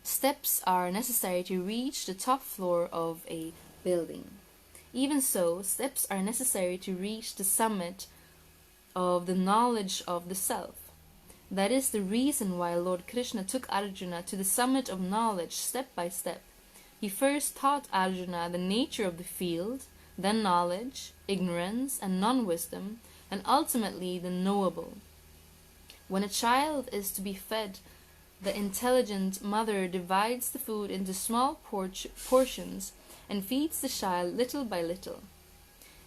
Steps are necessary to reach the top floor of a building. Even so, steps are necessary to reach the summit of the knowledge of the self. That is the reason why Lord Krishna took Arjuna to the summit of knowledge step by step. He first taught Arjuna the nature of the field, then knowledge, ignorance, and non-wisdom, and ultimately the knowable. When a child is to be fed, the intelligent mother divides the food into small portions and feeds the child little by little.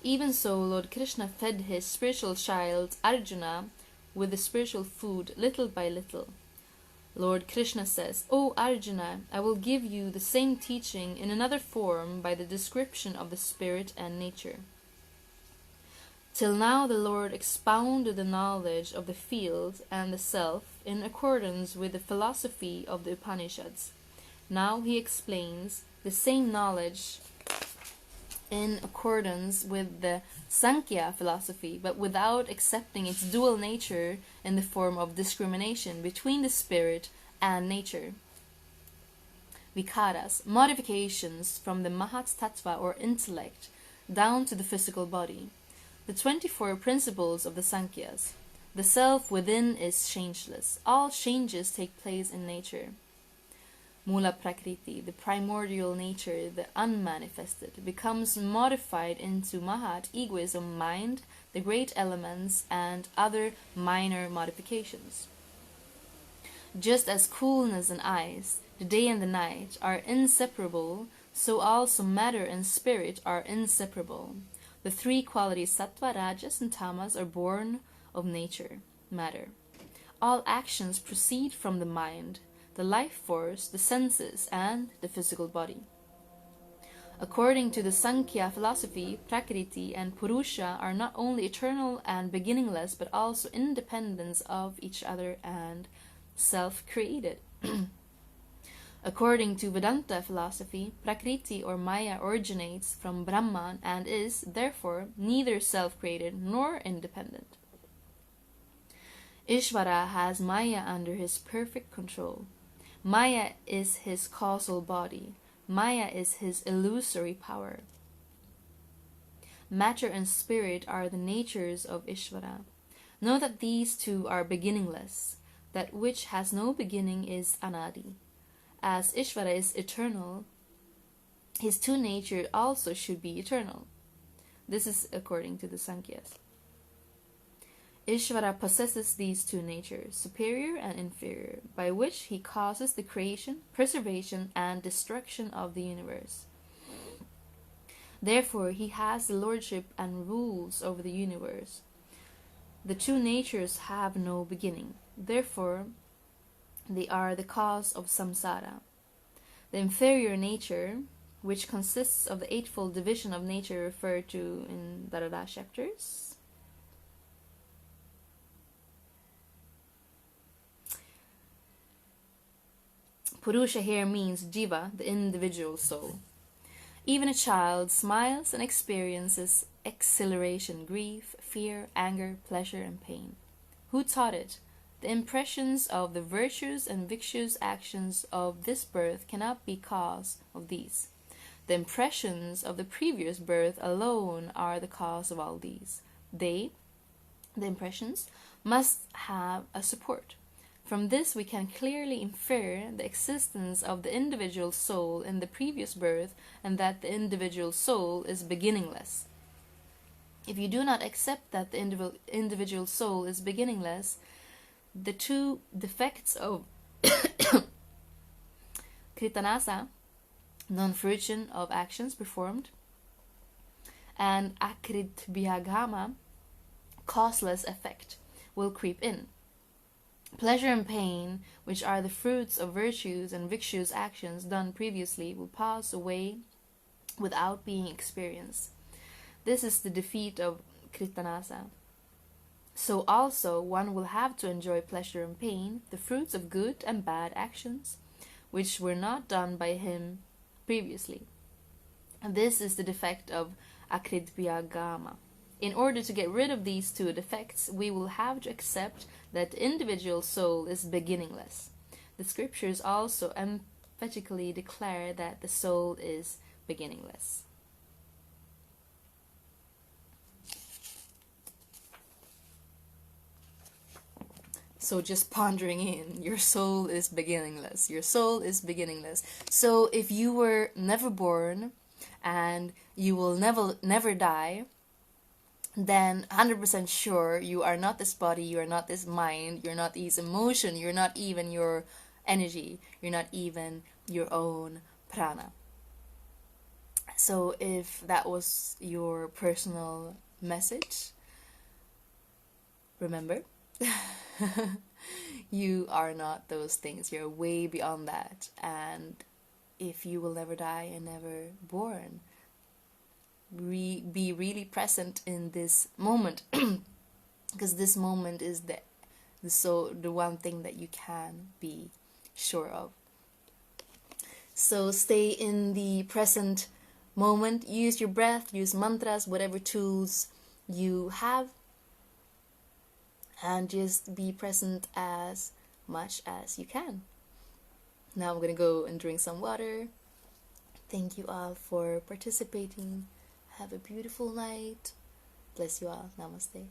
Even so, Lord Krishna fed his spiritual child Arjuna with the spiritual food little by little. Lord Krishna says, "O Arjuna, I will give you the same teaching in another form by the description of the spirit and nature." Till now the Lord expounded the knowledge of the field and the self in accordance with the philosophy of the Upanishads. Now he explains the same knowledge in accordance with the Sankhya philosophy, but without accepting its dual nature in the form of discrimination between the spirit and nature. Vikaras, modifications from the Mahat Tattva or intellect down to the physical body. The 24 principles of the Sankhyas. The self within is changeless. All changes take place in nature. Mula Prakriti, the primordial nature, the unmanifested, becomes modified into Mahat, egoism, mind, the great elements, and other minor modifications. Just as coolness and ice, the day and the night, are inseparable, so also matter and spirit are inseparable. The three qualities Sattva, Rajas, and Tamas are born of nature, matter. All actions proceed from the mind, the life force, the senses, and the physical body. According to the Sankhya philosophy, Prakriti and Purusha are not only eternal and beginningless, but also independent of each other and self-created. According to Vedanta philosophy, Prakriti or Maya originates from Brahman and is, therefore, neither self-created nor independent. Ishvara has Maya under his perfect control. Maya is his causal body. Maya is his illusory power. Matter and spirit are the natures of Ishvara. Know that these two are beginningless. That which has no beginning is Anadi. As Ishvara is eternal, his two natures also should be eternal. This is according to the Sankhyas. Ishvara possesses these two natures, superior and inferior, by which he causes the creation, preservation, and destruction of the universe. Therefore, he has the lordship and rules over the universe. The two natures have no beginning. Therefore, they are the cause of samsara. The inferior nature, which consists of the eightfold division of nature referred to in Darada chapters, Purusha here means jiva, the individual soul. Even a child smiles and experiences exhilaration, grief, fear, anger, pleasure, and pain. Who taught it? The impressions of the virtues and victuous actions of this birth cannot be cause of these. The impressions of the previous birth alone are the cause of all these. They, the impressions, must have a support. From this we can clearly infer the existence of the individual soul in the previous birth and that the individual soul is beginningless. If you do not accept that the individual soul is beginningless, the two defects of kritanasa, non-fruition of actions performed, and akritbhyagama, causeless effect, will creep in. Pleasure and pain, which are the fruits of virtues and victuous actions done previously, will pass away without being experienced. This is the defeat of kritanasa. So also one will have to enjoy pleasure and pain, the fruits of good and bad actions, which were not done by him previously. And this is the defect of akridvyagama. In order to get rid of these two defects, we will have to accept that the individual soul is beginningless. The scriptures also emphatically declare that the soul is beginningless. So just pondering in, your soul is beginningless. Your soul is beginningless. So if you were never born and you will never die, then 100% sure you are not this body, you are not this mind, you're not these emotion, you're not even your energy, you're not even your own prana. So if that was your personal message, remember, you are not those things. You're way beyond that. And if you will never die and never born, be really present in this moment, because this moment is the one thing that you can be sure of. So stay in the present moment. Use your breath, use mantras, whatever tools you have, and just be present as much as you can. Now I'm gonna go and drink some water. Thank you all for participating. Have a beautiful night. Bless you all. Namaste.